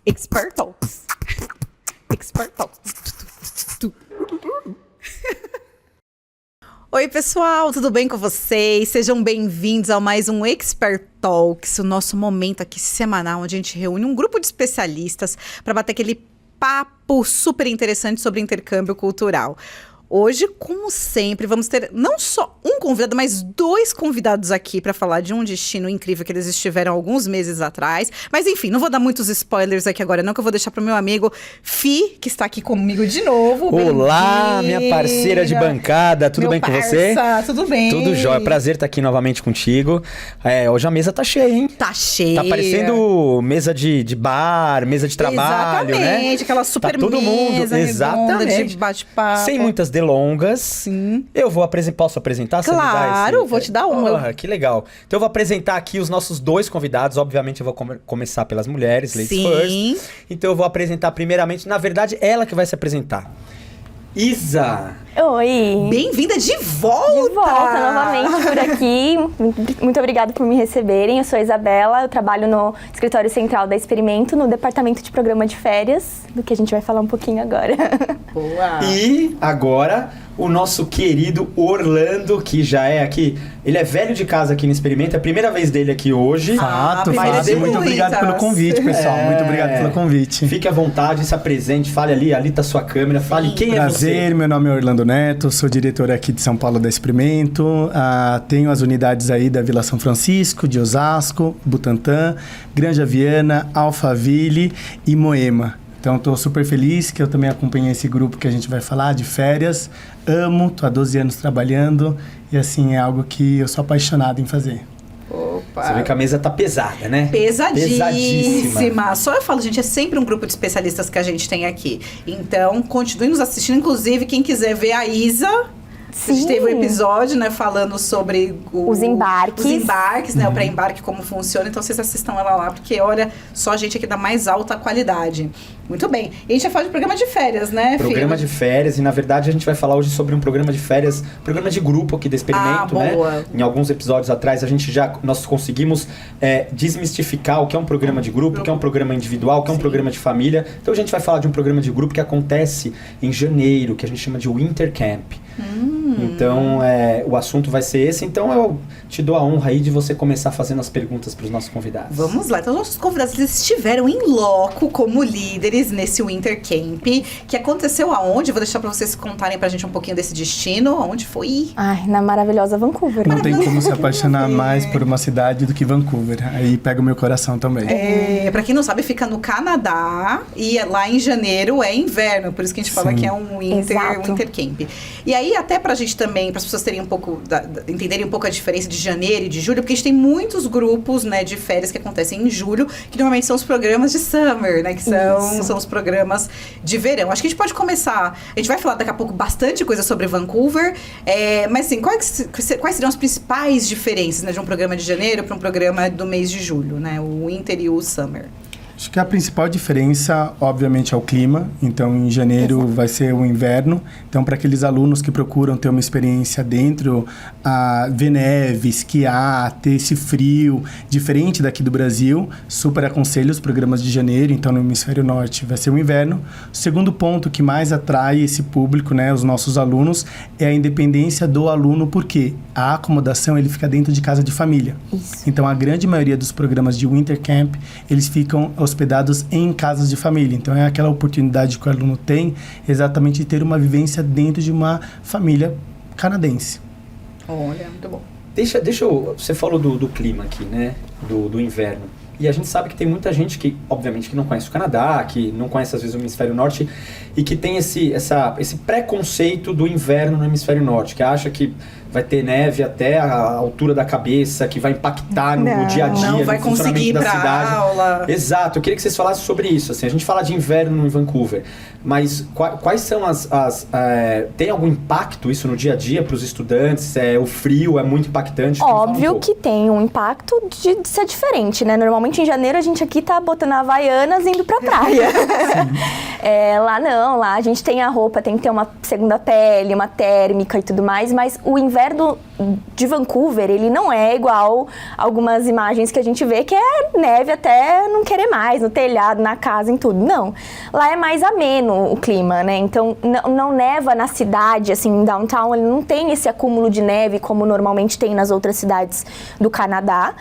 Expert Talks. Expert Talks. Oi, pessoal, tudo bem com vocês? Sejam bem-vindos a mais um Expert Talks, o nosso momento aqui semanal, onde a gente reúne um grupo de especialistas para bater aquele papo super interessante sobre intercâmbio cultural. Hoje, como sempre, vamos ter não só um convidado, mas dois convidados aqui para falar de um destino incrível que eles estiveram alguns meses atrás. Mas enfim, não vou dar muitos spoilers aqui agora não, que eu vou deixar para o meu amigo Fi, que está aqui comigo de novo. Olá, minha parceira de bancada, tudo bem com você? Tudo bem. Tudo jóia, prazer estar aqui novamente contigo. Hoje a mesa tá cheia, hein? Tá cheia. Tá parecendo mesa de bar, mesa de trabalho, exatamente, né? Aquela super tá todo mundo, mesa exatamente, de bate-papo. Sem muitas delongas. Sim. Eu vou posso apresentar? Claro, vou te dar um. Que legal. Então eu vou apresentar aqui os nossos dois convidados. Obviamente eu vou começar pelas mulheres, ladies first. Então eu vou apresentar primeiramente, na verdade, ela que vai se apresentar. Isa! Oi! Bem-vinda de volta! De volta novamente por aqui. Muito obrigada por me receberem. Eu sou a Isabela, eu trabalho no escritório central da Experimento, no departamento de programa de férias, do que a gente vai falar um pouquinho agora. Boa! E agora, o nosso querido Orlando, que já é aqui, ele é velho de casa aqui no Experimento, é a primeira vez dele aqui hoje. Fato. Muito obrigado pelo convite, pessoal. Muito obrigado pelo convite. Fique à vontade, se apresente, fale ali tá a sua câmera, fale quem é você. Prazer, meu nome é Orlando Neto, sou diretor aqui de São Paulo da Experimento, tenho as unidades aí da Vila São Francisco, de Osasco, Butantã, Granja Viana, Alphaville e Moema. Então, estou super feliz que eu também acompanhei esse grupo que a gente vai falar de férias. Amo, estou há 12 anos trabalhando e assim, é algo que eu sou apaixonado em fazer. Opa. Você vê que a mesa tá pesada, né? Pesadíssima. Só eu falo, gente, é sempre um grupo de especialistas que a gente tem aqui. Então, continue nos assistindo. Inclusive, quem quiser ver a Isa... Sim. A gente teve um episódio, né, falando sobre os embarques, né, o pré-embarque, como funciona. Então, vocês assistam ela lá, porque, olha, só a gente aqui da mais alta qualidade. Muito bem. E a gente vai falar de programa de férias, né, Programa de férias, e na verdade a gente vai falar hoje sobre um programa de férias, programa de grupo aqui do Experimento, né? Boa. Em alguns episódios atrás nós conseguimos desmistificar o que é um programa de grupo, o que é um programa individual, o que é um programa de família. Então a gente vai falar de um programa de grupo que acontece em janeiro, que a gente chama de Winter Camp. Então, o assunto vai ser esse. Então, eu te dou a honra aí de você começar fazendo as perguntas para os nossos convidados. Vamos lá. Então, os nossos convidados eles estiveram em loco como líderes nesse Winter Camp, que aconteceu aonde? Vou deixar para vocês contarem pra gente um pouquinho desse destino. Aonde foi? Ai, na maravilhosa Vancouver. Não tem como se apaixonar mais por uma cidade do que Vancouver. Aí pega o meu coração também. Pra quem não sabe, fica no Canadá e lá em janeiro é inverno. Por isso que a gente fala que é um Winter Camp. E aí, até pra gente também, para as pessoas terem um pouco, entenderem um pouco a diferença de janeiro e de julho, porque a gente tem muitos grupos, né, de férias que acontecem em julho, que normalmente são os programas de summer, né, que são os programas de verão. Acho que a gente pode começar, a gente vai falar daqui a pouco bastante coisa sobre Vancouver, mas assim, quais seriam as principais diferenças, né, de um programa de janeiro para um programa do mês de julho, né, o winter e o summer? Acho que a principal diferença, obviamente, é o clima. Então, em janeiro vai ser o inverno. Então, para aqueles alunos que procuram ter uma experiência dentro, ver neve, esquiar, ter esse frio diferente daqui do Brasil, super aconselho os programas de janeiro. Então, no hemisfério norte vai ser o inverno. O segundo ponto que mais atrai esse público, né, os nossos alunos, é a independência do aluno, porque a acomodação ele fica dentro de casa de família. Isso. Então, a grande maioria dos programas de Winter Camp, eles ficam hospedados em casas de família. Então, é aquela oportunidade que o aluno tem exatamente de ter uma vivência dentro de uma família canadense. Olha, muito bom. Você falou do clima aqui, né? Do inverno. E a gente sabe que tem muita gente que, obviamente, que não conhece o Canadá, que não conhece, às vezes, o Hemisfério Norte, e que tem esse preconceito do inverno no Hemisfério Norte, que acha que vai ter neve até a altura da cabeça, que vai impactar no dia a dia, não vai no funcionamento da cidade. Aula. Exato, eu queria que vocês falassem sobre isso. Assim, a gente fala de inverno em Vancouver, mas quais são tem algum impacto isso no dia a dia para os estudantes? O frio é muito impactante? Óbvio que tem um impacto de ser diferente, né? Normalmente em janeiro a gente aqui tá botando Havaianas e indo pra praia. Lá não, lá a gente tem a roupa, tem que ter uma segunda pele, uma térmica e tudo mais, mas o inverno de Vancouver, ele não é igual algumas imagens que a gente vê, que é neve até não querer mais, no telhado, na casa, em tudo. Não, lá é mais ameno o clima, né? Então, não neva na cidade, assim, em downtown, ele não tem esse acúmulo de neve como normalmente tem nas outras cidades do Canadá.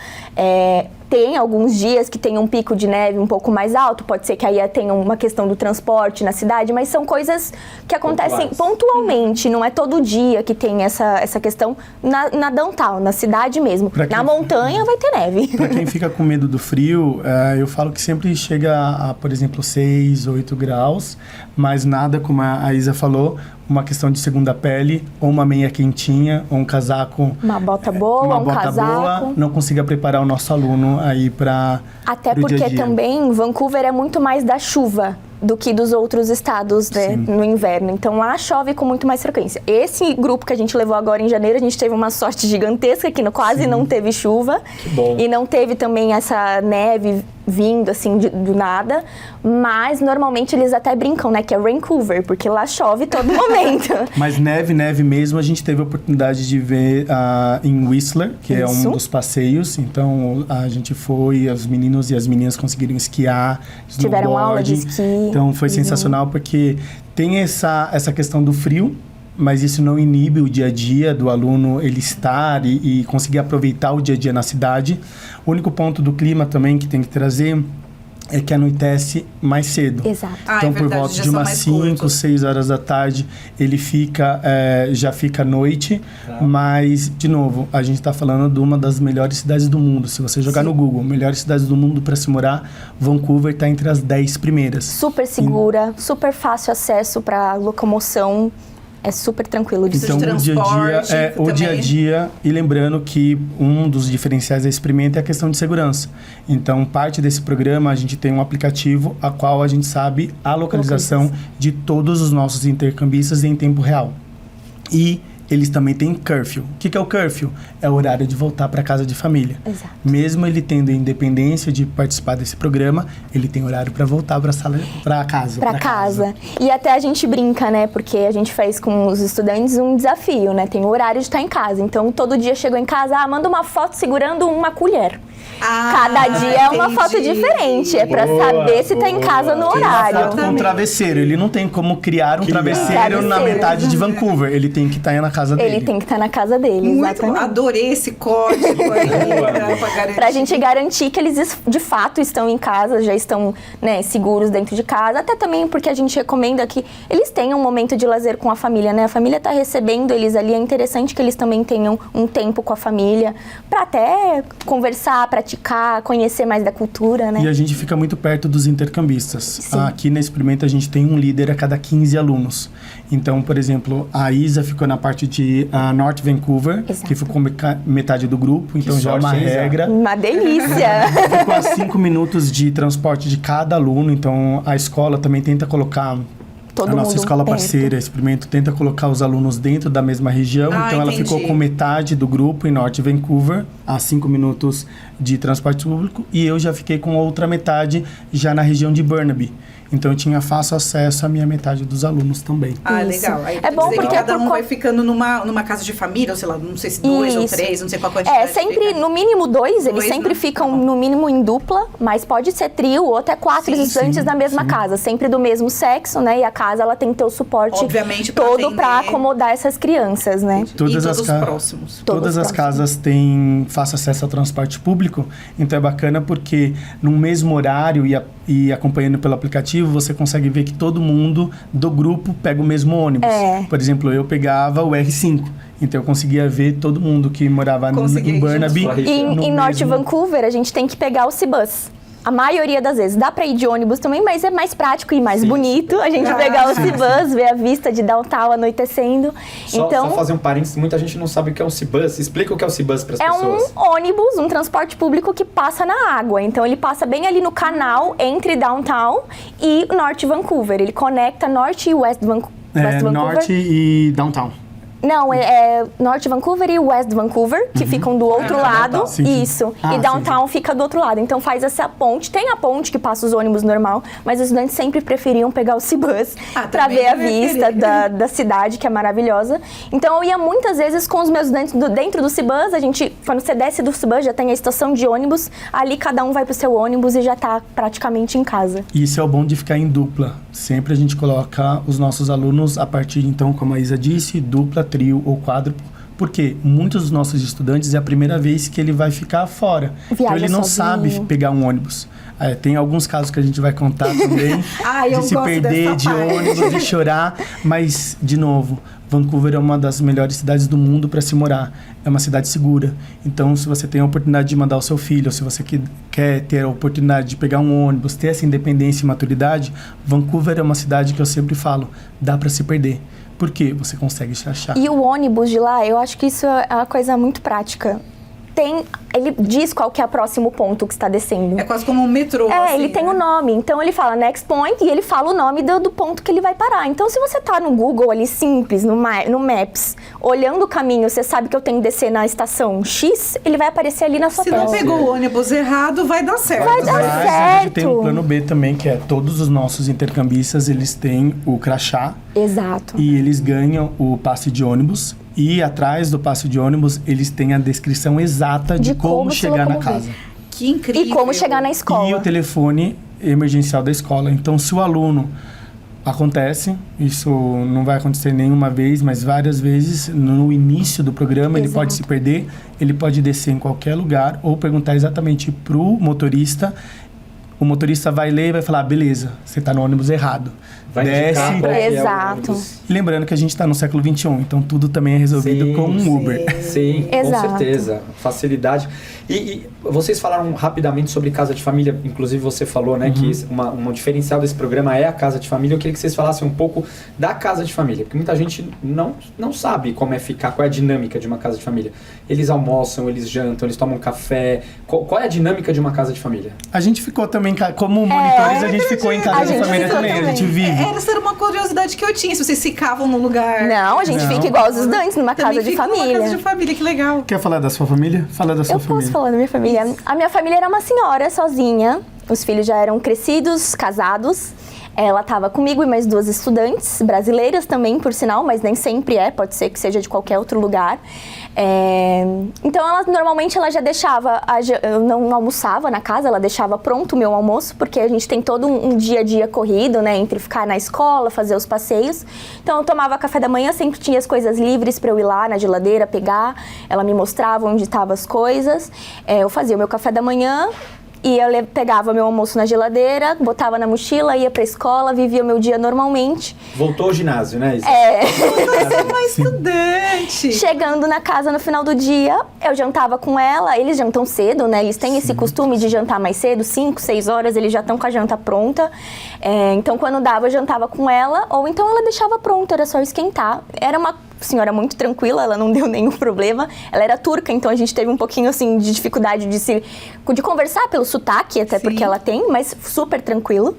Tem alguns dias que tem um pico de neve um pouco mais alto, pode ser que aí tenha uma questão do transporte na cidade, mas são coisas que acontecem pontualmente, não é todo dia que tem essa questão na downtown, na cidade mesmo. Na montanha vai ter neve. Para quem fica com medo do frio, eu falo que sempre chega a, por exemplo, 6, 8 graus, mas nada, como a Isa falou, uma questão de segunda pele, ou uma meia quentinha, ou um casaco... Uma bota boa, casaco. Boa, não consiga preparar o nosso aluno aí para até porque dia a dia. Também Vancouver é muito mais da chuva do que dos outros estados, né, no inverno. Então lá chove com muito mais frequência. Esse grupo que a gente levou agora em janeiro, a gente teve uma sorte gigantesca que quase não teve chuva. Que bom. E não teve também essa neve vindo assim do nada, mas normalmente eles até brincam, né, que é Vancouver, porque lá chove todo momento. Mas neve mesmo, a gente teve a oportunidade de ver em Whistler, que é um dos passeios. Então a gente foi, os meninos e as meninas conseguiram esquiar, tiveram aula de esqui. Então foi sensacional porque tem essa questão do frio, mas isso não inibe o dia a dia do aluno, ele estar e conseguir aproveitar o dia a dia na cidade. O único ponto do clima também que tem que trazer é que anoitece mais cedo. Exato. Então, por volta de umas 5, 6 horas da tarde, ele já fica à noite. Mas, de novo, a gente está falando de uma das melhores cidades do mundo. Se você jogar no Google, melhores cidades do mundo para se morar, Vancouver está entre as 10 primeiras. Super segura, super fácil acesso para locomoção. É super tranquilo de Então, o dia a dia, e lembrando que um dos diferenciais da Experimenta é a questão de segurança. Então, parte desse programa, a gente tem um aplicativo a qual a gente sabe a localização de todos os nossos intercambistas em tempo real. E eles também têm curfew. O que é o curfew? É o horário de voltar para casa de família. Exato. Mesmo ele tendo a independência de participar desse programa, ele tem horário para voltar para casa. Para casa. E até a gente brinca, né? Porque a gente fez com os estudantes um desafio, né? Tem o horário de estar em casa. Então, todo dia chegou em casa, manda uma foto segurando uma colher. Cada dia é uma foto diferente. É para saber se tá em casa no horário. Foto com um travesseiro. Ele não tem como criar um travesseiro na metade de Vancouver. Ele tem que estar na casa dele. Ele tem que estar na casa dele, exatamente. Adorei esse código aí pra garantir. Pra gente garantir que eles de fato estão em casa, já estão, né, seguros dentro de casa. Até também porque a gente recomenda que eles tenham um momento de lazer com a família, né? A família tá recebendo eles ali, é interessante que eles também tenham um tempo com a família pra até conversar, praticar, conhecer mais da cultura, né? E a gente fica muito perto dos intercambistas. Sim. Aqui na Experimenta a gente tem um líder a cada 15 alunos. Então, por exemplo, a Isa ficou na parte de North Vancouver, Exato. que ficou metade do grupo, então já é uma regra. Uma delícia! Ficou a 5 minutos de transporte de cada aluno, então a escola também tenta colocar... Todo a nossa mundo escola perto. parceira, Experimento, tenta colocar os alunos dentro da mesma região. Então, ela ficou com metade do grupo em North Vancouver, a 5 minutos de transporte público. E eu já fiquei com outra metade já na região de Burnaby. Então, eu tinha fácil acesso à minha metade dos alunos também. Legal. Aí, é bom porque cada um vai ficando numa casa de família, ou sei lá, não sei se 2 ou 3, não sei qual quantidade. Sempre, no mínimo 2, eles sempre ficam no mínimo em dupla, mas pode ser trio ou até 4 estudantes na mesma casa, sempre do mesmo sexo, né? E a casa, ela tem que ter o suporte todo para acomodar essas crianças, né? Todos próximos. Todas as casas têm fácil acesso ao transporte público, então é bacana porque no mesmo horário e acompanhando pelo aplicativo, você consegue ver que todo mundo do grupo pega o mesmo ônibus. Por exemplo, eu pegava o R5. Então, eu conseguia ver todo mundo que morava em Burnaby. Em North Vancouver, a gente tem que pegar o C-Bus. A maioria das vezes. Dá pra ir de ônibus também, mas é mais prático e mais bonito a gente pegar o C-Bus, ver a vista de downtown anoitecendo. Só fazer um parênteses, muita gente não sabe o que é um C-Bus. Explica o que é o C-Bus para as pessoas. É um ônibus, um transporte público que passa na água. Então, ele passa bem ali no canal entre downtown e North Vancouver. Ele conecta North e West Vancouver. Norte e downtown. Não, é North Vancouver e West Vancouver, que ficam do outro lado. Sim. Isso. Ah, e Downtown fica do outro lado. Então faz essa ponte. Tem a ponte que passa os ônibus normal, mas os estudantes sempre preferiam pegar o Cibus pra ver a vista da cidade, que é maravilhosa. Então eu ia muitas vezes com os meus estudantes dentro do Cibus. Quando você desce do Cibus, já tem a estação de ônibus. Ali cada um vai pro seu ônibus e já tá praticamente em casa. Isso é o bom de ficar em dupla. Sempre a gente coloca os nossos alunos a partir, então, como a Isa disse, dupla, trio ou quádruplo. Porque muitos dos nossos estudantes é a primeira vez que ele vai ficar fora. Então ele não sabe pegar um ônibus. Tem alguns casos que a gente vai contar também de se perder de ônibus, de chorar. Mas, de novo, Vancouver é uma das melhores cidades do mundo para se morar. É uma cidade segura. Então, se você tem a oportunidade de mandar o seu filho, ou se você quer ter a oportunidade de pegar um ônibus, ter essa independência e maturidade, Vancouver é uma cidade que eu sempre falo, dá para se perder. Por quê? Você consegue se achar. E o ônibus de lá, eu acho que isso é uma coisa muito prática. Ele diz qual que é o próximo ponto que está descendo. É quase como um metrô, assim, ele tem o nome. Então, ele fala next point e ele fala o nome do ponto que ele vai parar. Então, se você tá no Google ali, simples, no Maps, olhando o caminho, você sabe que eu tenho que descer na estação X, ele vai aparecer ali na sua tela. Se não pegou o ônibus errado, vai dar certo. Vai dar certo. A gente tem um plano B também, que é todos os nossos intercambistas, eles têm o crachá. Exato. E eles ganham o passe de ônibus. E atrás do passe de ônibus, eles têm a descrição exata de como chegar na casa. Que incrível. E como chegar na escola. E o telefone emergencial da escola. Então, se o aluno... Acontece, isso não vai acontecer nenhuma vez, mas várias vezes no início do programa. Ele pode se perder, ele pode descer em qualquer lugar ou perguntar exatamente pro motorista. O motorista vai ler e vai falar, beleza, você tá no ônibus errado. Vai desce. Exato. Lembrando que a gente está no século XXI, então tudo também é resolvido com um Uber. Sim, Exato. com certeza. Facilidade. E vocês falaram rapidamente sobre casa de família, inclusive você falou, né, que um diferencial desse programa é a casa de família. Eu queria que vocês falassem um pouco da casa de família, porque muita gente não sabe como é ficar, qual é a dinâmica de uma casa de família. Eles almoçam, eles jantam, eles tomam café. Qual é a dinâmica de uma casa de família? A gente ficou também, como monitores, a gente ficou em casa de família também, a gente vive. Essa era uma curiosidade que eu tinha, se vocês ficavam no lugar... Não, a gente fica igual os estudantes, numa casa de família. Numa casa de família, que legal. Quer falar da sua família? Fala da sua família. Eu posso falar da minha família. A minha família era uma senhora sozinha. Os filhos já eram crescidos, casados. Ela estava comigo e mais 2 estudantes, brasileiras também, por sinal, mas nem sempre pode ser que seja de qualquer outro lugar. Então, normalmente ela já deixava, eu não almoçava na casa, ela deixava pronto o meu almoço, porque a gente tem todo um dia a dia corrido, né, entre ficar na escola, fazer os passeios. Então, eu tomava café da manhã, sempre tinha as coisas livres para eu ir lá na geladeira, pegar. Ela me mostrava onde estavam as coisas. Eu fazia o meu café da manhã. E eu pegava meu almoço na geladeira, botava na mochila, ia pra escola, vivia o meu dia normalmente. Voltou ao ginásio, né, Isa? Você é uma estudante. Chegando na casa no final do dia, eu jantava com ela. Eles jantam cedo, né? Eles têm esse costume de jantar mais cedo, 5, 6 horas, eles já estão com a janta pronta. Então, quando dava, eu jantava com ela, ou então ela deixava pronta, era só esquentar. Era uma senhora muito tranquila, ela não deu nenhum problema. Ela era turca, então a gente teve um pouquinho, assim, de dificuldade de conversar pelo sotaque, até porque ela tem, mas super tranquilo.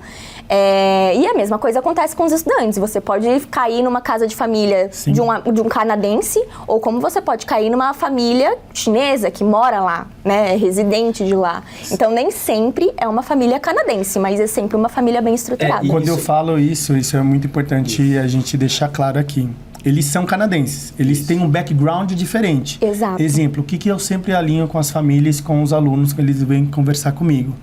E a mesma coisa acontece com os estudantes. Você pode cair numa casa de família de um canadense, ou como você pode cair numa família chinesa que mora lá, né, é residente de lá. Então, nem sempre é uma família canadense, mas é sempre uma família bem estruturada. Quando eu falo isso é muito importante a gente deixar claro aqui. Eles são canadenses, eles têm um background diferente. Exato. Exemplo, o que eu sempre alinho com as famílias, com os alunos, que eles vêm conversar comigo.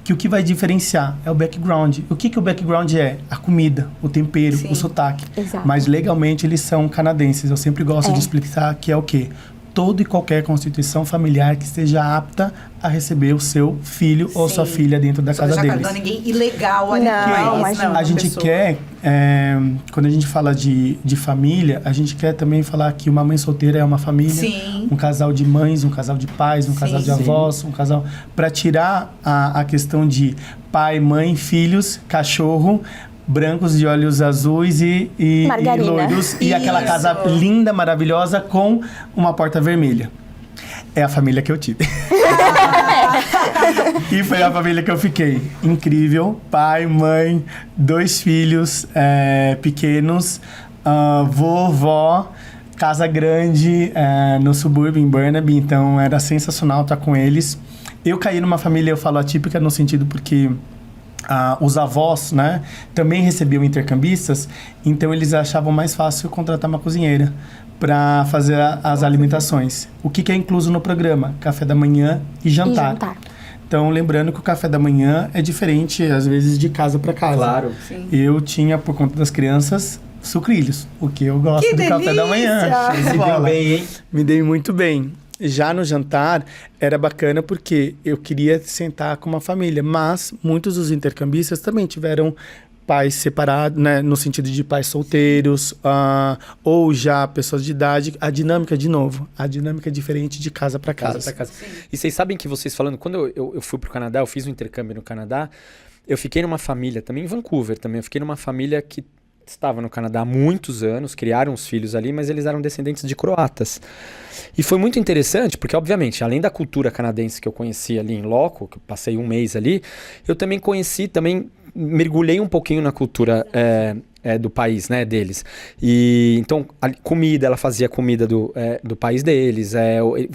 Que o que vai diferenciar é o background. O que o background é? A comida, o tempero, o sotaque. Exato. Mas legalmente eles são canadenses. Eu sempre gosto de explicar que é o quê? Toda e qualquer constituição familiar que esteja apta a receber o seu filho ou sua filha dentro da casa deles. Não é ninguém ilegal ali. Não, a gente quer, quando a gente fala de família, a gente quer também falar que uma mãe solteira é uma família. Sim. Um casal de mães, um casal de pais, um casal de avós, um casal... Para tirar a questão de pai, mãe, filhos, cachorro... brancos de olhos azuis e loiros. E aquela casa linda, maravilhosa, com uma porta vermelha. É a família que eu tive. E foi a família que eu fiquei. Incrível. Pai, mãe, 2 filhos pequenos, vovó, casa grande no subúrbio, em Burnaby, então era sensacional estar com eles. Eu caí numa família, eu falo atípica no sentido porque os avós, né, também recebiam intercambistas, então eles achavam mais fácil contratar uma cozinheira para fazer as alimentações. O que é incluso no programa? Café da manhã e jantar. Então, lembrando que o café da manhã é diferente, às vezes, de casa para casa. Claro. Sim. Eu tinha, por conta das crianças, sucrilhos, o que eu gosto do café da manhã. Se deu bem, hein? Me dei muito bem. Já no jantar, era bacana porque eu queria sentar com uma família, mas muitos dos intercambistas também tiveram pais separados, né, no sentido de pais solteiros, ou já pessoas de idade. A dinâmica, de novo, a dinâmica é diferente de casa para casa. E vocês sabem que vocês falando, quando eu fui pro Canadá, eu fiz um intercâmbio no Canadá, eu fiquei numa família, também em Vancouver, eu fiquei numa família que estava no Canadá há muitos anos, criaram os filhos ali, mas eles eram descendentes de croatas. E foi muito interessante, porque, obviamente, além da cultura canadense que eu conheci ali em loco, que eu passei um mês ali, eu também mergulhei um pouquinho na cultura do país, né, deles. E então, ela fazia comida do país deles,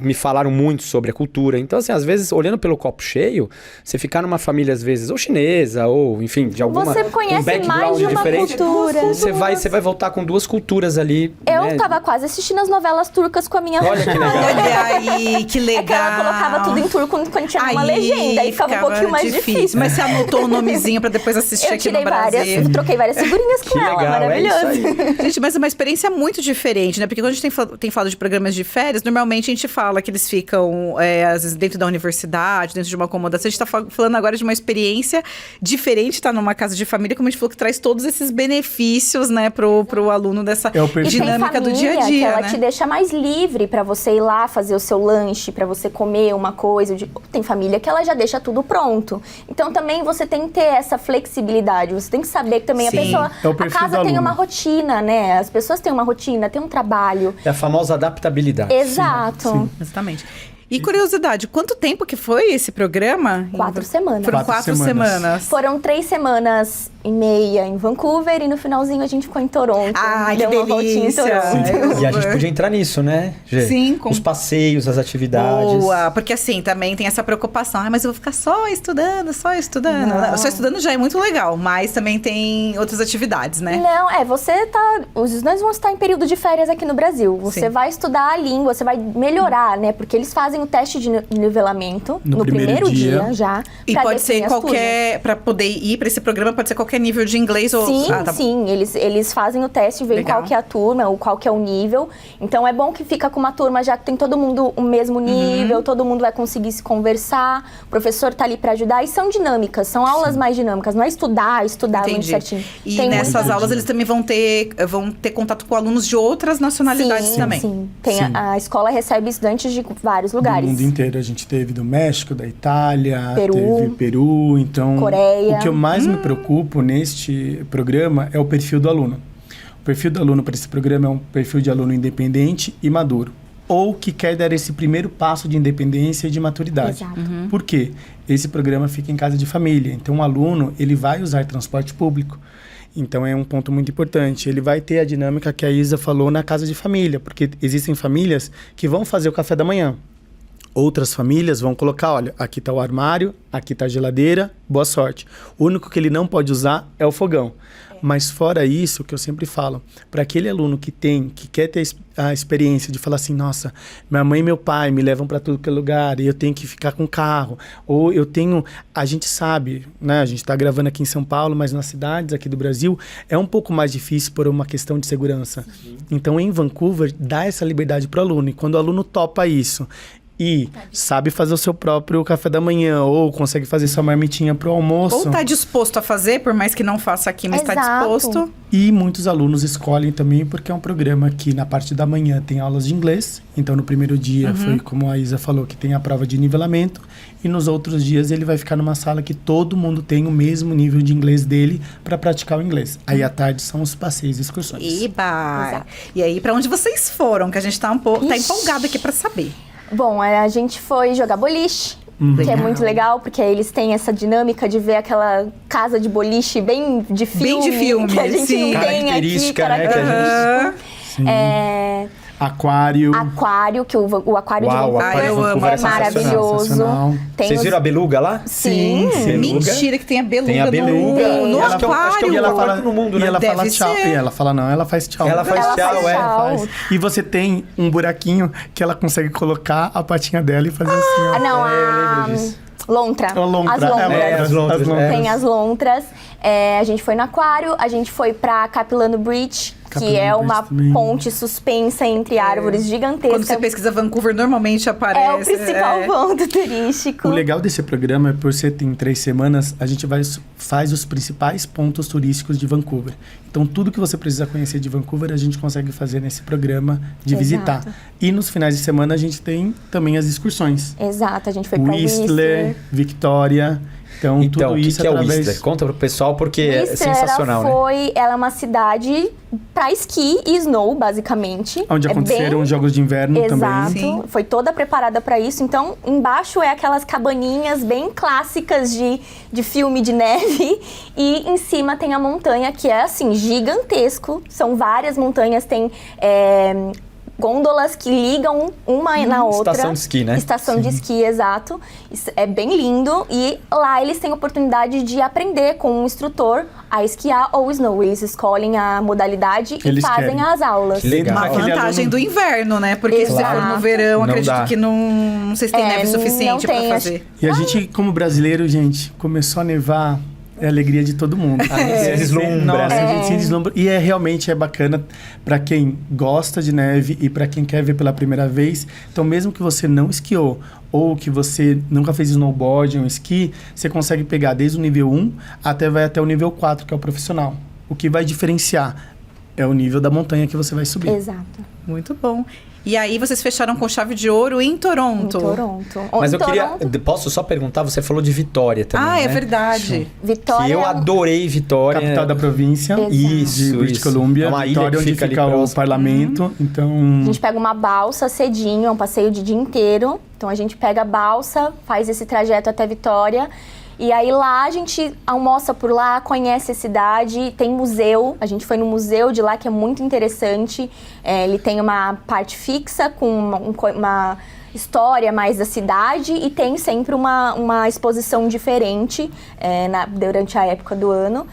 me falaram muito sobre a cultura. Então, assim, às vezes, olhando pelo copo cheio, você ficar numa família, às vezes, ou chinesa, ou, enfim, de alguma Você conhece background mais de uma diferente. cultura. Você vai voltar com duas culturas ali. Eu tava quase assistindo as novelas turcas com a minha Olha que legal. Olha aí, que legal. É que ela colocava tudo em turco quando tinha uma legenda, aí ficava um pouquinho mais difícil. Mas você anotou o nomezinho pra depois assistir aqui no Brasil. Troquei várias figurinhas com ela, legal, maravilhoso. Gente, mas é uma experiência muito diferente, né? Porque quando a gente tem falado de programas de férias, normalmente a gente fala que eles ficam, às vezes, dentro da universidade, dentro de uma acomodação. A gente tá falando agora de uma experiência diferente, tá numa casa de família, como a gente falou, que traz todos esses benefícios, né, pro aluno dessa dinâmica do dia a dia, que ela né? te deixa mais livre pra você ir lá fazer o seu lanche, pra você comer uma coisa. Tem família que ela já deixa tudo pronto. Então, também você tem que ter essa flexibilidade. Você tem que saber que também Sim. a pessoa... A casa tem uma rotina, né? As pessoas têm uma rotina, tem um trabalho. É a famosa adaptabilidade. Exato. Sim. Exatamente. E curiosidade, quanto tempo que foi esse programa? 4 semanas. Foram 4 semanas. Foram 3 semanas e meia em Vancouver e no finalzinho a gente ficou em Toronto. Ai, deu que uma voltinha em delícia. Toronto. E a gente podia entrar nisso, né, Gê? Sim. Os passeios, as atividades. Boa, porque assim, também tem essa preocupação. Mas eu vou ficar só estudando. Não. Só estudando já é muito legal, mas também tem outras atividades, né? Não, você tá... Os estudantes vão estar em período de férias aqui no Brasil. Você Sim. vai estudar a língua, você vai melhorar, né? Porque eles fazem o teste de nivelamento no primeiro dia já. E pode ser qualquer... Para poder ir para esse programa, pode ser qualquer nível de inglês ou... Sim, sim. Eles fazem o teste, veem qual que é a turma, ou qual que é o nível. Então, é bom que fica com uma turma já que tem todo mundo o mesmo nível, todo mundo vai conseguir se conversar, o professor tá ali para ajudar. E são dinâmicas, são aulas mais dinâmicas. Não é estudar muito certinho. E nessas aulas eles também vão ter contato com alunos de outras nacionalidades também. Sim, a escola recebe estudantes de vários lugares. Do mundo inteiro. A gente teve do México, da Itália, teve Peru, então... Coreia. O que eu mais me preocupo neste programa é o perfil do aluno. O perfil do aluno para esse programa é um perfil de aluno independente e maduro. Ou que quer dar esse primeiro passo de independência e de maturidade. Exato. Por quê? Esse programa fica em casa de família. Então, o aluno, ele vai usar transporte público. Então, é um ponto muito importante. Ele vai ter a dinâmica que a Isa falou na casa de família. Porque existem famílias que vão fazer o café da manhã. Outras famílias vão colocar, olha, aqui está o armário, aqui está a geladeira, boa sorte. O único que ele não pode usar é o fogão. Mas fora isso, que eu sempre falo, para aquele aluno que quer ter a experiência de falar assim, nossa, minha mãe e meu pai me levam para tudo que é lugar e eu tenho que ficar com carro. Ou a gente sabe, né, a gente está gravando aqui em São Paulo, mas nas cidades aqui do Brasil é um pouco mais difícil por uma questão de segurança. Sim. Então, em Vancouver, dá essa liberdade para o aluno. E quando o aluno topa isso e sabe fazer o seu próprio café da manhã, ou consegue fazer sua marmitinha pro almoço. Ou tá disposto a fazer, por mais que não faça aqui, mas está disposto. E muitos alunos escolhem também, porque é um programa que na parte da manhã tem aulas de inglês. Então, no primeiro dia, foi como a Isa falou, que tem a prova de nivelamento. E nos outros dias, ele vai ficar numa sala que todo mundo tem o mesmo nível de inglês dele para praticar o inglês. Aí, à tarde, são os passeios e excursões. Eba! Exato. E aí, para onde vocês foram? Que a gente tá empolgado aqui para saber. Bom, a gente foi jogar boliche, que é muito legal, porque eles têm essa dinâmica de ver aquela casa de boliche bem de filme. Bem de filme, que a gente sim. não tem aqui. Característica, né? Aquário. Aquário, que o aquário Uau, de o aquário eu de Vancouver é maravilhoso. sensacional. Tem Vocês os- viram a beluga lá? Sim. Mentira que tem a beluga, Tem a beluga. no Acho que é o- acho que é o aquário. maior quarto no mundo, E né? ela Deve fala tchau. ser. E ela fala não, ela faz tchau. Ela faz Ela tchau, faz é. tchau. Faz. E você tem um buraquinho que ela consegue colocar a patinha dela e fazer assim, ó. Ah, não, eu lembro disso. lontra. A lontra. As lontras. As lontras, é. Tem as lontras. A gente foi no aquário, a gente foi pra Capilano Bridge, que Capilano é Bridge uma também. ponte suspensa entre árvores gigantescas. Quando você pesquisa Vancouver, normalmente aparece. É o principal ponto turístico. O legal desse programa é por ser em 3 semanas, a gente faz os principais pontos turísticos de Vancouver. Então, tudo que você precisa conhecer de Vancouver, a gente consegue fazer nesse programa de Exato. visitar. E nos finais de semana, a gente tem também as excursões. Exato, a gente foi pra Whistler, Victoria. Então, Então, o tudo que, isso que é o através... Whistler? Conta pro pessoal, porque é Whistler, sensacional, né? ela é uma cidade pra esqui e snow, basicamente. Onde É aconteceram bem- os Jogos de Inverno Exato, também. Sim. foi toda preparada para isso. Então, embaixo é aquelas cabaninhas bem clássicas de filme de neve. E em cima tem a montanha, que é assim, gigantesco. São várias montanhas, tem gôndolas que ligam uma na outra. Estação de esqui, né? Estação de esqui, exato. Isso é bem lindo. E lá eles têm a oportunidade de aprender com um instrutor a esquiar ou snow. Eles escolhem a modalidade e Eles fazem querem. as aulas. Que legal. Uma Aquele vantagem aluno- do inverno, né? Porque se você for Exato. no verão, Não acredito dá. que não sei se tem neve suficiente não pra tem, fazer. E a gente, como brasileiro, gente, começou a nevar, é a alegria de todo mundo. A gente se deslumbra, Nossa, né? a gente se deslumbra. E realmente é bacana para quem gosta de neve e para quem quer ver pela primeira vez. Então, mesmo que você não esquiou ou que você nunca fez snowboard ou esqui, você consegue pegar desde o nível 1 vai até o nível 4, que é o profissional. O que vai diferenciar é o nível da montanha que você vai subir. Exato. Muito bom. E aí vocês fecharam com chave de ouro em Toronto. Em Toronto. Mas Em eu queria... Toronto, Posso só perguntar? Você falou de Vitória também, Ah, é né? verdade. Vitória. Que eu adorei Vitória. Capital da província Exato. Isso, de British isso. Columbia. É uma ilha Vitória, que onde fica ali fica o próximo. parlamento. Então, A gente pega uma balsa cedinho, é um passeio de dia inteiro. Então a gente pega a balsa, faz esse trajeto até Vitória. E aí lá a gente almoça por lá, conhece a cidade, tem museu. A gente foi no museu de lá, que é muito interessante. Ele tem uma parte fixa com uma história mais da cidade e tem sempre uma exposição diferente durante a época do ano.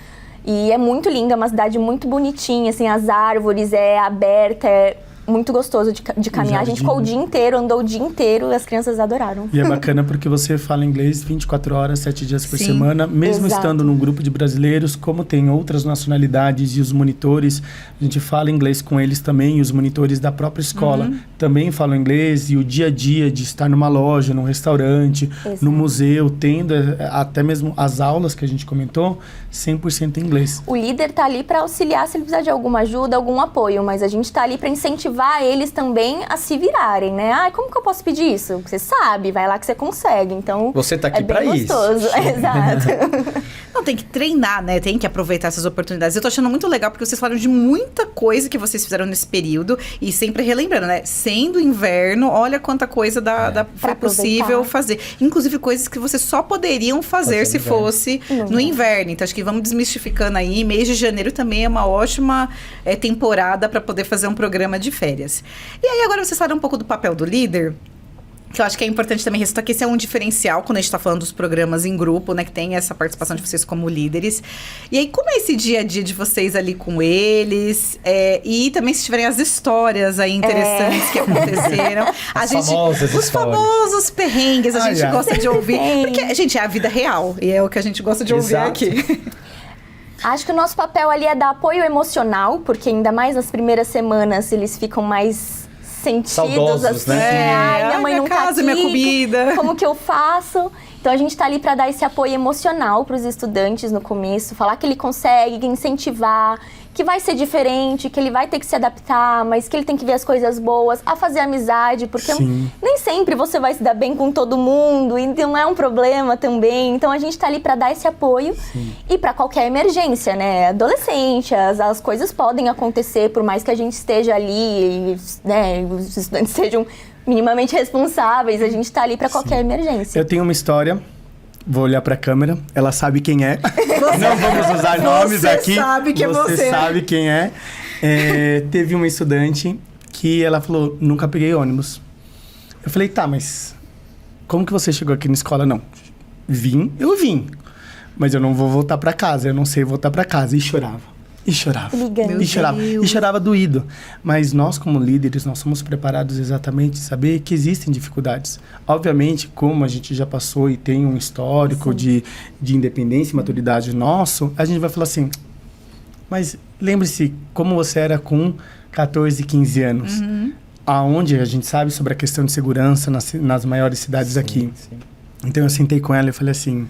E é muito linda, é uma cidade muito bonitinha, assim, as árvores, é aberta, é muito gostoso de caminhar. A gente ficou o dia inteiro, andou o dia inteiro e as crianças adoraram. e é bacana porque você fala inglês 24 horas, 7 dias por Sim, semana. Mesmo exato. estando num grupo de brasileiros, como tem outras nacionalidades e os monitores, a gente fala inglês com eles também. E os monitores da própria escola também falam inglês. E o dia a dia de estar numa loja, num restaurante, Exato. no museu, tendo até mesmo as aulas que a gente comentou, 100% em inglês. O líder tá ali para auxiliar se ele precisar de alguma ajuda, algum apoio, mas a gente tá ali para incentivar eles também a se virarem, né? Ah, como que eu posso pedir isso? Você sabe, vai lá que você consegue. Então, Você tá aqui é bem pra isso. gostoso. Exato. Não, tem que treinar, né? Tem que aproveitar essas oportunidades. Eu tô achando muito legal porque vocês falaram de muita coisa que vocês fizeram nesse período e sempre relembrando, né? Sendo inverno, olha quanta coisa foi Pra possível aproveitar. fazer. Inclusive coisas que vocês só poderiam fazer se no inverno. fosse no inverno. Então acho que vamos desmistificando aí. Mês de janeiro também é uma ótima temporada para poder fazer um programa de férias. E aí agora vocês falaram um pouco do papel do líder. Que eu acho que é importante também ressaltar que esse é um diferencial quando a gente está falando dos programas em grupo, né? Que tem essa participação de vocês como líderes. E aí, como é esse dia a dia de vocês ali com eles? E também se tiverem as histórias aí interessantes que aconteceram. As famosas os histórias. famosos perrengues, a gente gosta de ouvir. tem. Porque, gente, é a vida real. E é o que a gente gosta de ouvir Exato. aqui. Acho que o nosso papel ali é dar apoio emocional, porque ainda mais nas primeiras semanas eles ficam mais sentidos, Saudosos, assim, né? ai, minha mãe minha não casa, tá aqui, minha comida. como que eu faço? Então a gente tá ali para dar esse apoio emocional para os estudantes no começo, falar que ele consegue, incentivar, que vai ser diferente, que ele vai ter que se adaptar, mas que ele tem que ver as coisas boas, a fazer amizade, porque Sim. nem sempre você vai se dar bem com todo mundo, e não é um problema também. Então a gente tá ali para dar esse apoio e para qualquer emergência, né? Adolescente, as coisas podem acontecer, por mais que a gente esteja ali, e, né, os estudantes sejam minimamente responsáveis, a gente tá ali para qualquer emergência. Eu tenho uma história, vou olhar pra câmera, ela sabe quem é. Não vamos usar nomes Você aqui. sabe que é você. Você sabe quem é. Teve uma estudante, que ela falou, nunca peguei ônibus. Eu falei, tá, mas como que você chegou aqui na escola? Não, eu vim, mas eu não vou voltar para casa, eu não sei voltar para casa. E chorava. E chorava. Ligando. E chorava. E chorava doído. Mas nós, como líderes, nós somos preparados exatamente a saber que existem dificuldades. Obviamente, como a gente já passou e tem um histórico de independência e maturidade nosso, a gente vai falar assim, mas lembre-se como você era com 14, 15 anos. Aonde a gente sabe sobre a questão de segurança nas maiores cidades aqui. Sim. Então eu sentei com ela e falei assim,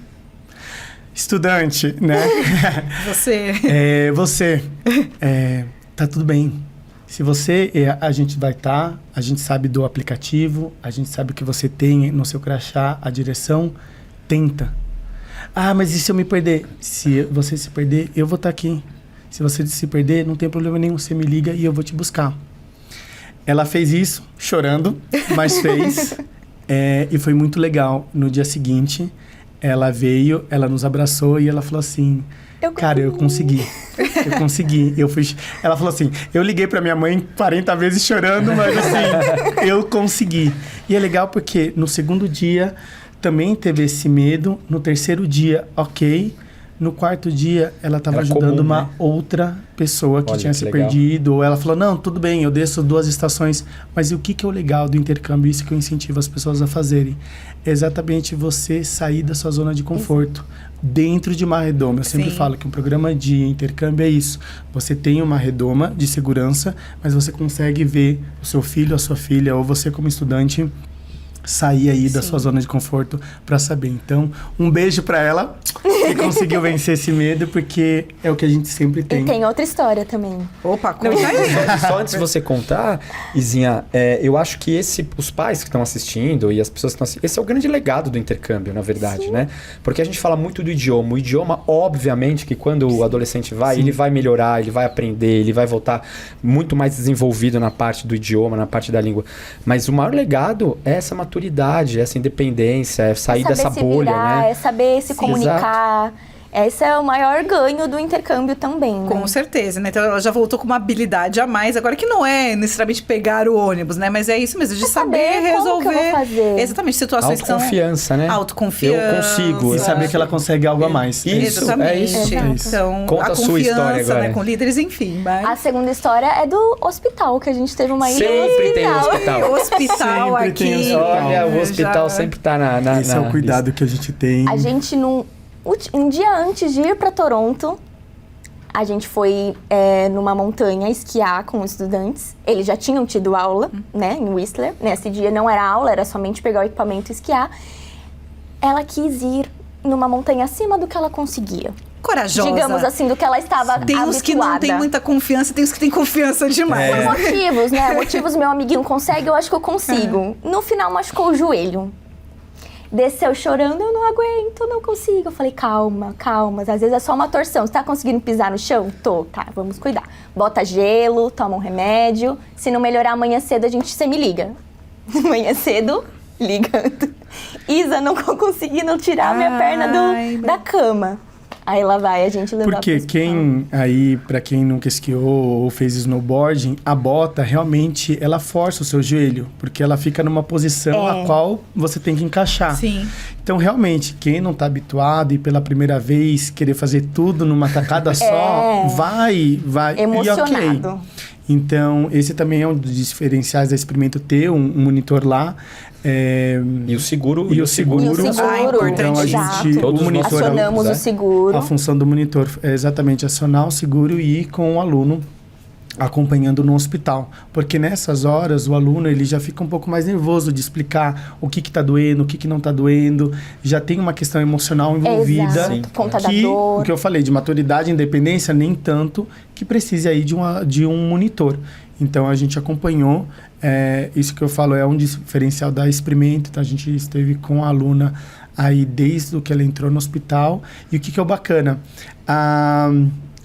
estudante, né? Você. Tá tudo bem. Se você, a gente vai estar, a gente sabe do aplicativo, a gente sabe que você tem no seu crachá a direção, tenta. Ah, mas e se eu me perder? Se você se perder, eu vou estar aqui. Se você se perder, não tem problema nenhum, você me liga e eu vou te buscar. Ela fez isso, chorando, mas fez. E foi muito legal. No dia seguinte, ela veio, ela nos abraçou e ela falou assim, cara, eu consegui. Ela falou assim, eu liguei pra minha mãe 40 vezes chorando, mas assim, eu consegui. E é legal porque no segundo dia também teve esse medo, no terceiro dia, ok. No quarto dia, ela estava ajudando uma outra pessoa que tinha se perdido. Ela falou, não, tudo bem, eu desço 2 estações. Mas e o que é o legal do intercâmbio? Isso que eu incentivo as pessoas a fazerem. É exatamente você sair da sua zona de conforto. Dentro de uma redoma. Eu sempre falo que um programa de intercâmbio é isso. Você tem uma redoma de segurança, mas você consegue ver o seu filho, a sua filha, ou você como estudante sair aí da sua zona de conforto para saber. Então, um beijo para ela que conseguiu vencer esse medo, porque é o que a gente sempre tem. E tem outra história também. Opa, conta aí. Só antes de você contar, Izinha, eu acho que os pais que estão assistindo e as pessoas que estão assistindo, esse é o grande legado do intercâmbio, na verdade, né? Porque a gente fala muito do idioma. O idioma, obviamente, que quando o adolescente vai, ele vai melhorar, ele vai aprender, ele vai voltar muito mais desenvolvido na parte do idioma, na parte da língua. Mas o maior legado é essa maturidade, essa independência, é sair dessa bolha, virar, né? É saber se comunicar. Esse é o maior ganho do intercâmbio também, né? Com certeza, né? Então ela já voltou com uma habilidade a mais, agora que não é necessariamente pegar o ônibus, né? Mas é isso mesmo, de saber resolver. Como que eu vou fazer? Exatamente, situações que são... Autoconfiança, né? Autoconfiança. Eu consigo. E saber que ela consegue algo a mais. Isso, exatamente. é isso. Então, conta a sua história agora. Né, com líderes, enfim. Mas... A segunda história é do hospital, que a gente teve uma ida sempre tem um hospital. Hospital Sempre aqui. tem hospital. Olha, o hospital sempre tá na Esse é o cuidado que a gente tem. A gente um dia antes de ir para Toronto, a gente foi numa montanha esquiar com os estudantes. Eles já tinham tido aula, né, em Whistler. Nesse dia não era aula, era somente pegar o equipamento e esquiar. Ela quis ir numa montanha acima do que ela conseguia. Corajosa. Digamos assim, do que ela estava Tem habituada. uns que não tem muita confiança, tem uns que têm confiança demais. Por motivos, né? Motivos meu amiguinho consegue, eu acho que eu consigo. No final machucou o joelho. Desceu chorando, eu não aguento, não consigo. Eu falei, calma, às vezes é só uma torção. Você tá conseguindo pisar no chão? Tô, tá, vamos cuidar. Bota gelo, toma um remédio. Se não melhorar amanhã cedo, você me liga. Amanhã cedo, ligando. Isa, não conseguindo tirar minha perna da cama. Aí lá vai, a gente levou. Porque pra quem nunca esquiou ou fez snowboarding, a bota realmente, ela força o seu joelho, porque ela fica numa posição a qual você tem que encaixar. Sim. Então, realmente, quem não tá habituado e pela primeira vez querer fazer tudo numa tacada só, vai emocionado. E ok. Então, esse também é um dos diferenciais da Experimento ter um monitor lá. E o seguro. Então, a gente acionamos o seguro. A função do monitor é exatamente acionar o seguro e ir com o aluno acompanhando no hospital. Porque nessas horas, o aluno ele já fica um pouco mais nervoso de explicar o que está doendo, o que não está doendo. Já tem uma questão emocional envolvida. Exato, conta da dor. O que eu falei, de maturidade e independência, nem tanto que precise aí de um monitor. Então, a gente acompanhou. Isso que eu falo é um diferencial da Experimento. Então, a gente esteve com a aluna aí desde que ela entrou no hospital. E o que é o bacana?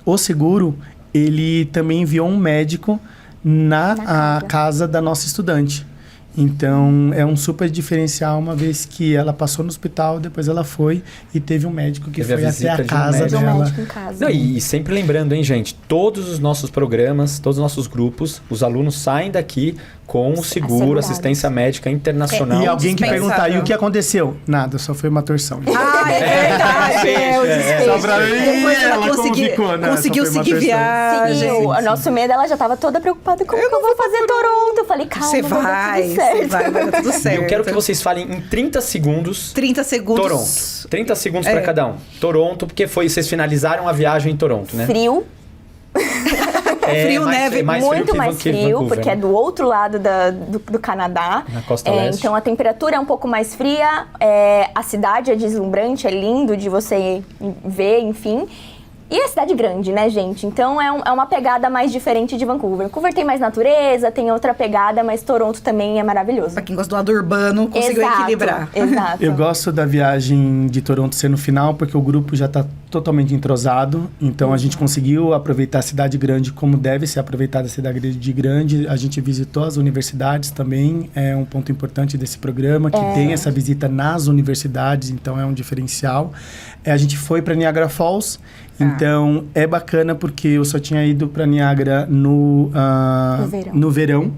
O seguro, ele também enviou um médico na casa da nossa estudante. Então, é um super diferencial, uma vez que ela passou no hospital, depois ela foi e teve um médico que foi até a casa dela. Um médico em casa. Não, e sempre lembrando, hein, gente, todos os nossos programas, todos os nossos grupos, os alunos saem daqui com o seguro, assistência médica internacional. E alguém que perguntar, e o que aconteceu? Nada, só foi uma torção. Ah, é verdade. O desfecho. Só pra mim, Depois ela conseguiu seguir viagem. Seguiu. O nosso medo, ela já tava toda preocupada com como que eu vou fazer Toronto. Eu falei, calma, Você vai dar tudo certo. Eu quero que vocês falem em 30 segundos. 30 segundos. Toronto. 30 segundos para cada um. Toronto, porque vocês finalizaram a viagem em Toronto, né? Frio. Frio, neve. Muito mais frio, porque é do outro lado do Canadá. Na costa leste. Então, a temperatura é um pouco mais fria. A cidade é deslumbrante, é lindo de você ver, enfim. E é cidade grande, né, gente? Então, é uma pegada mais diferente de Vancouver. Vancouver tem mais natureza, tem outra pegada, mas Toronto também é maravilhoso. Pra quem gosta do lado urbano, conseguiu equilibrar. Exato. Eu gosto da viagem de Toronto ser no final, porque o grupo já está totalmente entrosado. Então, a gente conseguiu aproveitar a cidade grande como deve ser aproveitada a cidade grande. A gente visitou as universidades também. É um ponto importante desse programa, que tem essa visita nas universidades. Então, é um diferencial. A gente foi para Niagara Falls. Então, é bacana porque eu só tinha ido para Niagara no verão.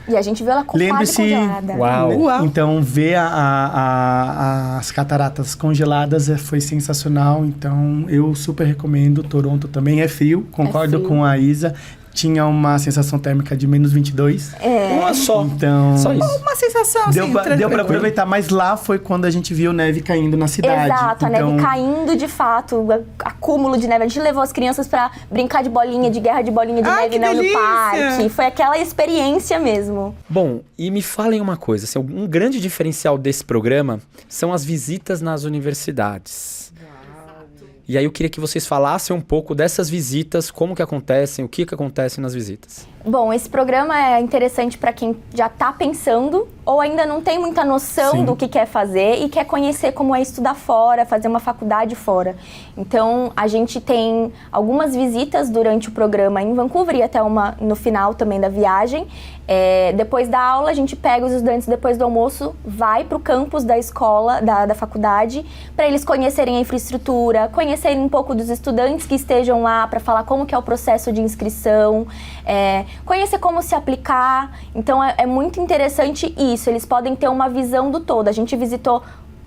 E a gente viu ela quase congelada. Uau! Então, ver as cataratas congeladas foi sensacional. Então, eu super recomendo. Toronto também é frio, concordo com a Isa. Tinha uma sensação térmica de menos 22. Uma só. Então, só isso. Uma sensação, deu pra aproveitar. Mas lá foi quando a gente viu neve caindo na cidade. Exato, a neve caindo de fato. Acúmulo de neve. A gente levou as crianças pra brincar de bolinha, de guerra de bolinha de neve no parque. Foi aquela experiência mesmo. Bom, e me falem uma coisa. Assim, um grande diferencial desse programa são as visitas nas universidades. E aí eu queria que vocês falassem um pouco dessas visitas, como que acontecem, o que acontece nas visitas. Bom, esse programa é interessante para quem já está pensando ou ainda não tem muita noção do que quer fazer e quer conhecer como é estudar fora, fazer uma faculdade fora. Então, a gente tem algumas visitas durante o programa em Vancouver e até uma no final também da viagem. Depois da aula, a gente pega os estudantes depois do almoço, vai para o campus da escola, da faculdade, para eles conhecerem a infraestrutura, conhecerem um pouco dos estudantes que estejam lá para falar como que é o processo de inscrição, conhecer como se aplicar. Então, é muito interessante isso. Eles podem ter uma visão do todo. A gente visitou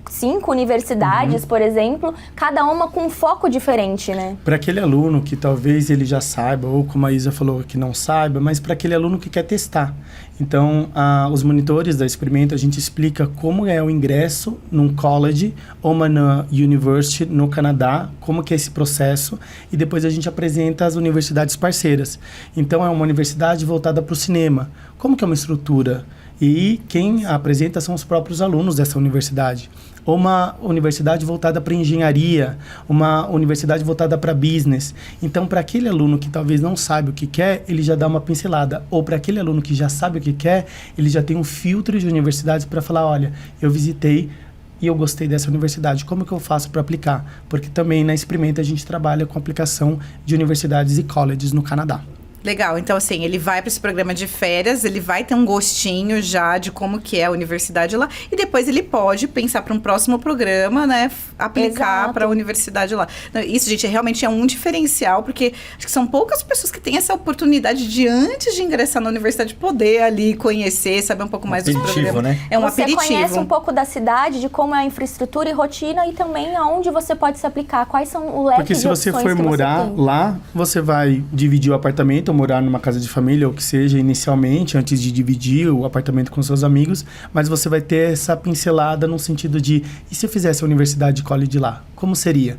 5 universidades, por exemplo, cada uma com um foco diferente, né? Para aquele aluno que talvez ele já saiba, ou como a Isa falou, que não saiba, mas para aquele aluno que quer testar. Então, os monitores da Experimenta, a gente explica como é o ingresso num college ou uma university no Canadá, como que é esse processo, e depois a gente apresenta as universidades parceiras. Então, é uma universidade voltada para o cinema. Como que é uma estrutura? E quem apresenta são os próprios alunos dessa universidade. Ou uma universidade voltada para engenharia, uma universidade voltada para business. Então, para aquele aluno que talvez não saiba o que quer, ele já dá uma pincelada. Ou para aquele aluno que já sabe o que quer, ele já tem um filtro de universidades para falar, olha, eu visitei e eu gostei dessa universidade, como que eu faço para aplicar? Porque também na Experimenta a gente trabalha com aplicação de universidades e colleges no Canadá. Legal, então assim, ele vai para esse programa de férias, ele vai ter um gostinho já de como que é a universidade lá, e depois ele pode pensar para um próximo programa, né, aplicar para a universidade lá. Isso, gente, realmente é um diferencial, porque acho que são poucas pessoas que têm essa oportunidade de, antes de ingressar na universidade, poder ali conhecer, saber um pouco mais dos programas. Né? É um aperitivo. Você conhece um pouco pouco da cidade, de como é a infraestrutura e rotina, e também aonde você pode se aplicar, quais são o leque Porque de se você opções for que morar você tem. lá, você vai dividir o apartamento, ou morar numa casa de família, ou que seja, inicialmente, antes de dividir o apartamento com seus amigos, mas você vai ter essa pincelada no sentido de, e se eu fizesse a universidade de college lá? Como seria?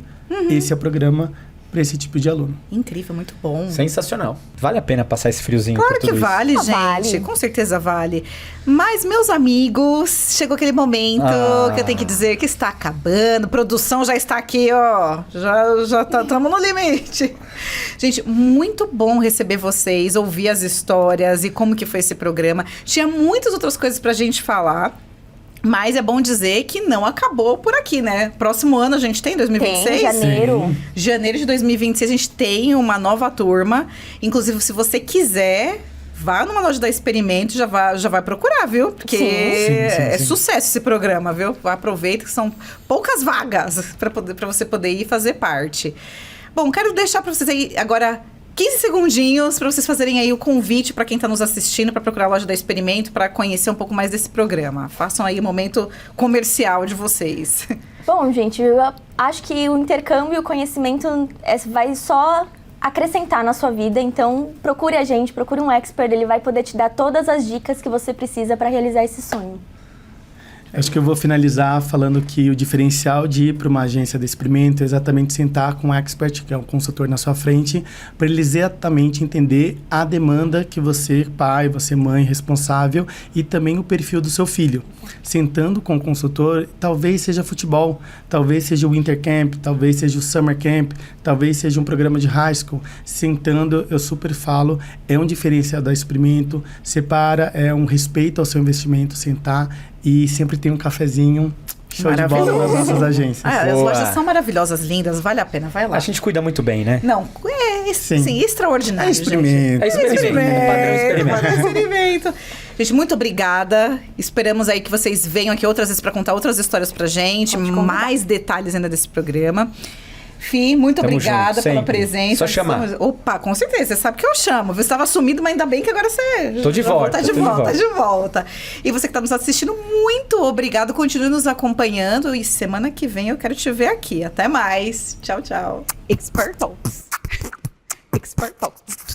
Esse é o programa para esse tipo de aluno. Incrível, muito bom. Sensacional. Vale a pena passar esse friozinho Claro por tudo que vale, isso? gente. Vale. Com certeza vale. Mas, meus amigos, chegou aquele momento que eu tenho que dizer que está acabando. Produção já está aqui, ó. Já estamos no limite. Gente, muito bom receber vocês, ouvir as histórias e como que foi esse programa. Tinha muitas outras coisas pra gente falar. Mas é bom dizer que não acabou por aqui, né? Próximo ano a gente tem, 2026? Tem, janeiro. Sim. Janeiro de 2026 a gente tem uma nova turma. Inclusive, se você quiser vá numa loja da Experimento, já vai procurar, viu? Porque é sucesso esse programa, viu? Aproveita que são poucas vagas para você poder ir fazer parte. Bom, quero deixar para vocês aí agora 15 segundinhos para vocês fazerem aí o convite para quem está nos assistindo para procurar a loja da Experimento para conhecer um pouco mais desse programa. Façam aí o momento comercial de vocês. Bom, gente, eu acho que o intercâmbio e o conhecimento vai só acrescentar na sua vida, então procure a gente, procure um expert, ele vai poder te dar todas as dicas que você precisa para realizar esse sonho. Acho que eu vou finalizar falando que o diferencial de ir para uma agência de experimento é exatamente sentar com um expert, que é um consultor na sua frente, para ele exatamente entender a demanda que você, pai, você, mãe, responsável, e também o perfil do seu filho. Sentando com o consultor, talvez seja futebol, talvez seja o winter camp, talvez seja o summer camp, talvez seja um programa de high school. Sentando, eu super falo, é um diferencial da experimento, separa, é um respeito ao seu investimento, sentar, e sempre tem um cafezinho show de bola nas nossas agências. As lojas são maravilhosas, lindas, vale a pena, vai lá. A gente cuida muito bem, né? Não, sim, extraordinário, É experimento. Padrão experimento. Gente, muito obrigada. Esperamos aí que vocês venham aqui outras vezes para contar outras histórias pra gente, mais detalhes ainda desse programa. Fih, muito obrigada pela presença. Só chamar. Opa, com certeza. Você sabe que eu chamo. Você estava sumido, mas ainda bem que agora você... Tô de volta. Tá de volta. E você que está nos assistindo, muito obrigado. Continue nos acompanhando. E semana que vem eu quero te ver aqui. Até mais. Tchau, tchau. Expert Talks. Expert Talks.